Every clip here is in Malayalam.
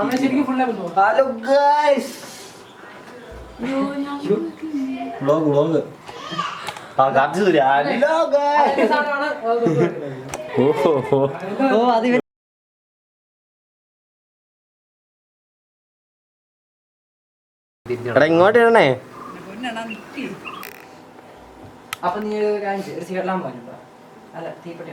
ഹലോ ഗൈസ് വ്ലോഗ് ആ കാണിച്ചു തരാ ഹലോ ഗൈസ് ഓ അത് എടാ ഇങ്ങോട്ട് ഇടണേ. അപ്പൊ നീ ഒരു സിഗരറ്റ് പോയിട്ടുണ്ടോ? അല്ല തീപ്പെട്ടി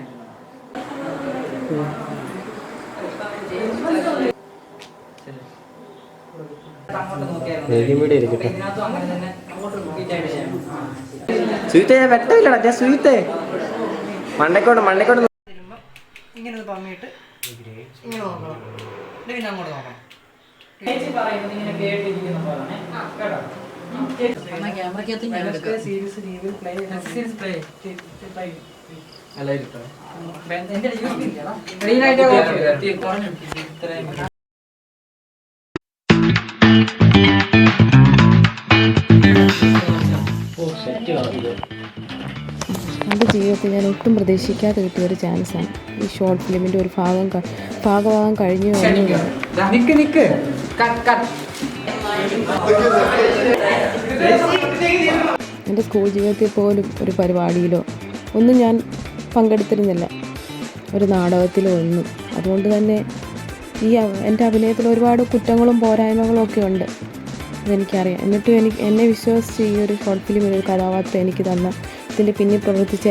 സ്വീറ്റേ വെട്ടമില്ലടാ ഞാൻ സ്വീറ്റേ മണ്ടക്കോട്ട് ഇങ്ങനെ പമ്മിയിട്ട് ഇങ്ങനെ നോക്കണം. പിന്നെ അങ്ങോട്ട് നോക്കണം. എൻ്റെ ജീവിതത്തിൽ ഞാൻ ഒട്ടും പ്രതീക്ഷിക്കാതെ കിട്ടിയൊരു ചാൻസാണ് ഈ ഷോർട്ട് ഫിലിമിൻ്റെ ഒരു ഭാഗമാകാൻ കഴിഞ്ഞു എൻ്റെ സ്കൂൾ ജീവിതത്തിൽ പോലും ഒരു പരിപാടിയിലോ ഒന്നും ഞാൻ പങ്കെടുത്തിരുന്നില്ല, ഒരു നാടകത്തിലോ ഒന്നും. അതുകൊണ്ട് തന്നെ എൻ്റെ അഭിനയത്തിൽ ഒരുപാട് കുറ്റങ്ങളും പോരായ്മകളും ഒക്കെ ഉണ്ട്, അതെനിക്കറിയാം. എന്നിട്ടും എന്നെ വിശ്വസിച്ച് ഈ ഒരു ഷോർട്ട് ഫിലിമിൽ ഒരു കഥാപാത്രം എനിക്ക് തന്ന ഇതിൻ്റെ പിന്നിൽ പ്രവർത്തിച്ച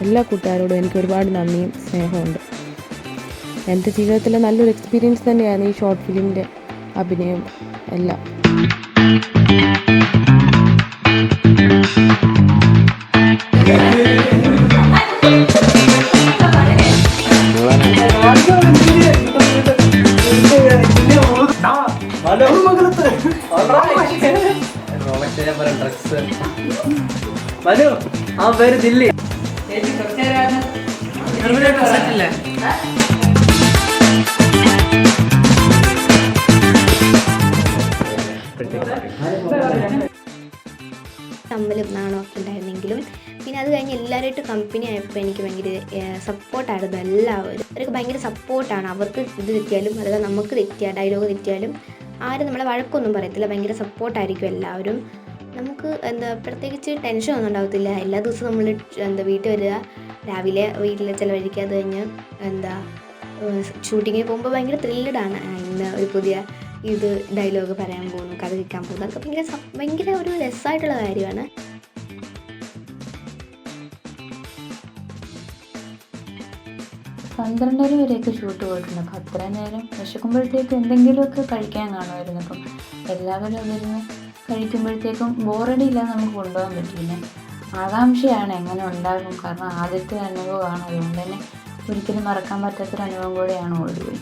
എല്ലാ കൂട്ടുകാരോടും എനിക്ക് ഒരുപാട് നന്ദിയും സ്നേഹമുണ്ട്. എൻ്റെ ജീവിതത്തിലെ നല്ലൊരു എക്സ്പീരിയൻസ് തന്നെയാണ് ഈ ഷോർട്ട് ഫിലിമിൻ്റെ അഭിനയം എല്ലാം. മനു ആ പേര് ദില്ലി. തമ്മിലും നാണമൊക്കെ ഉണ്ടായിരുന്നെങ്കിലും പിന്നെ അത് കഴിഞ്ഞ് എല്ലാവരുമായിട്ട് കമ്പനി ആയപ്പോൾ എനിക്ക് ഭയങ്കര സപ്പോർട്ടായിരുന്നു. എല്ലാവരും അവർക്ക് ഭയങ്കര സപ്പോർട്ടാണ്. അവർക്ക് ഇത് തെറ്റിയാലും അഥവാ നമുക്ക് ഡയലോഗ് തെറ്റിയാലും ആരും നമ്മളെ വഴക്കൊന്നും പറയത്തില്ല, ഭയങ്കര സപ്പോർട്ടായിരിക്കും എല്ലാവരും. നമുക്ക് പ്രത്യേകിച്ച് ടെൻഷനൊന്നും ഉണ്ടാകത്തില്ല. എല്ലാ ദിവസവും നമ്മൾ വീട്ടിൽ വരിക, രാവിലെ വീട്ടിൽ ചിലവഴിക്കുക, അത് കഴിഞ്ഞ് ഷൂട്ടിങ്ങിന് പോകുമ്പോൾ ഭയങ്കര ത്രില്ലഡാണ്. ഇന്ന് ഒരു പുതിയ ഡയലോഗ് പറയാൻ പോകുന്നു, കഥ കേൾക്കാൻ പോകുന്നു, അതൊക്കെ ഭയങ്കര ഒരു രസമായിട്ടുള്ള കാര്യമാണ്. 12:30 വരെയൊക്കെ ഷൂട്ട് പോയിട്ടുണ്ട്. അപ്പം അത്രയും നേരം വിശക്കുമ്പോഴത്തേക്കും എന്തെങ്കിലുമൊക്കെ കഴിക്കാൻ കാണുമായിരുന്നു. അപ്പം എല്ലാവരും അതിരുന്ന് കഴിക്കുമ്പോഴത്തേക്കും ബോറടി ഇല്ലാതെ നമുക്ക് കൊണ്ടുപോകാൻ പറ്റില്ല. ആകാംക്ഷയാണ് എങ്ങനെ ഉണ്ടാകും, കാരണം ആദ്യത്തെ അനുഭവമാണ്. അതുകൊണ്ട് തന്നെ ഒരിക്കലും മറക്കാൻ പറ്റാത്തൊരു അനുഭവം കൂടെയാണ് ഓടിപ്പോയി.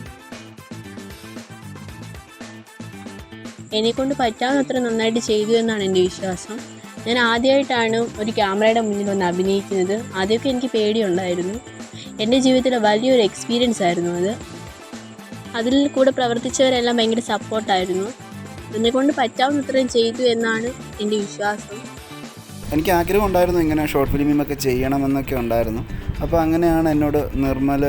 എന്നെക്കൊണ്ട് പറ്റാവുന്നത്ര നന്നായിട്ട് ചെയ്തു എന്നാണ് എൻ്റെ വിശ്വാസം. ഞാൻ ആദ്യമായിട്ടാണ് ഒരു ക്യാമറയുടെ മുന്നിൽ വന്ന് അഭിനയിക്കുന്നത്. ആദ്യമൊക്കെ എനിക്ക് പേടിയുണ്ടായിരുന്നു. എൻ്റെ ജീവിതത്തിലെ വലിയൊരു എക്സ്പീരിയൻസ് ആയിരുന്നു അത്. അതിൽ കൂടെ പ്രവർത്തിച്ചവരെല്ലാം ഭയങ്കര സപ്പോർട്ടായിരുന്നു. എന്നെക്കൊണ്ട് പറ്റാവുന്നത്രയും ചെയ്തു എന്നാണ് എൻ്റെ വിശ്വാസം. എനിക്ക് ആഗ്രഹം ഉണ്ടായിരുന്നു ഇങ്ങനെ ഷോർട്ട് ഫിലിമൊക്കെ ചെയ്യണമെന്നൊക്കെ ഉണ്ടായിരുന്നു. അപ്പോൾ അങ്ങനെയാണ് എന്നോട് നിർമ്മൽ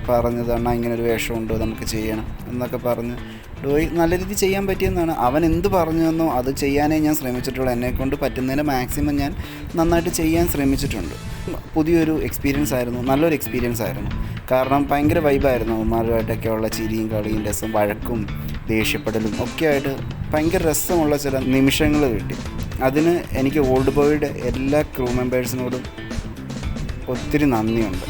പറഞ്ഞത്, അണ്ണാ ഇങ്ങനൊരു വേഷമുണ്ട് നമുക്ക് ചെയ്യണം എന്നൊക്കെ പറഞ്ഞ് ഡോയി നല്ല രീതിയിൽ ചെയ്യാൻ പറ്റിയെന്നാണ്. അവൻ എന്ത് പറഞ്ഞെന്നോ അത് ചെയ്യാനേ ഞാൻ ശ്രമിച്ചിട്ടുള്ളൂ. എന്നെക്കൊണ്ട് പറ്റുന്നതിന് മാക്സിമം ഞാൻ നന്നായിട്ട് ചെയ്യാൻ ശ്രമിച്ചിട്ടുണ്ട്. പുതിയൊരു എക്സ്പീരിയൻസ് ആയിരുന്നു, നല്ലൊരു എക്സ്പീരിയൻസ് ആയിരുന്നു. കാരണം ഭയങ്കര വൈബായിരുന്നു. അവന്മാരുമായിട്ടൊക്കെ ഉള്ള ചിരിയും കളിയും രസം, വഴക്കും ദേഷ്യപ്പെടലും ഒക്കെ ആയിട്ട് ഭയങ്കര രസമുള്ള ചില നിമിഷങ്ങൾ കിട്ടി. അതിന് എനിക്ക് ഓൾഡ് ബോയുടെ എല്ലാ ക്രൂ മെമ്പേഴ്സിനോടും ഒത്തിരി നന്ദിയുണ്ട്.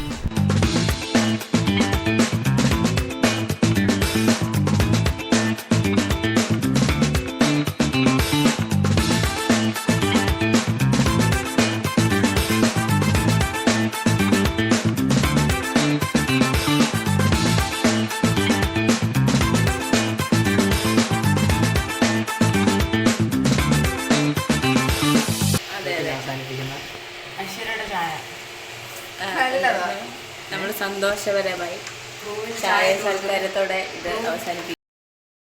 നമ്മൾ സന്തോഷപരമായി ചായ സൽക്കാരത്തോടെ ഇത് അവസാനിപ്പിക്കും.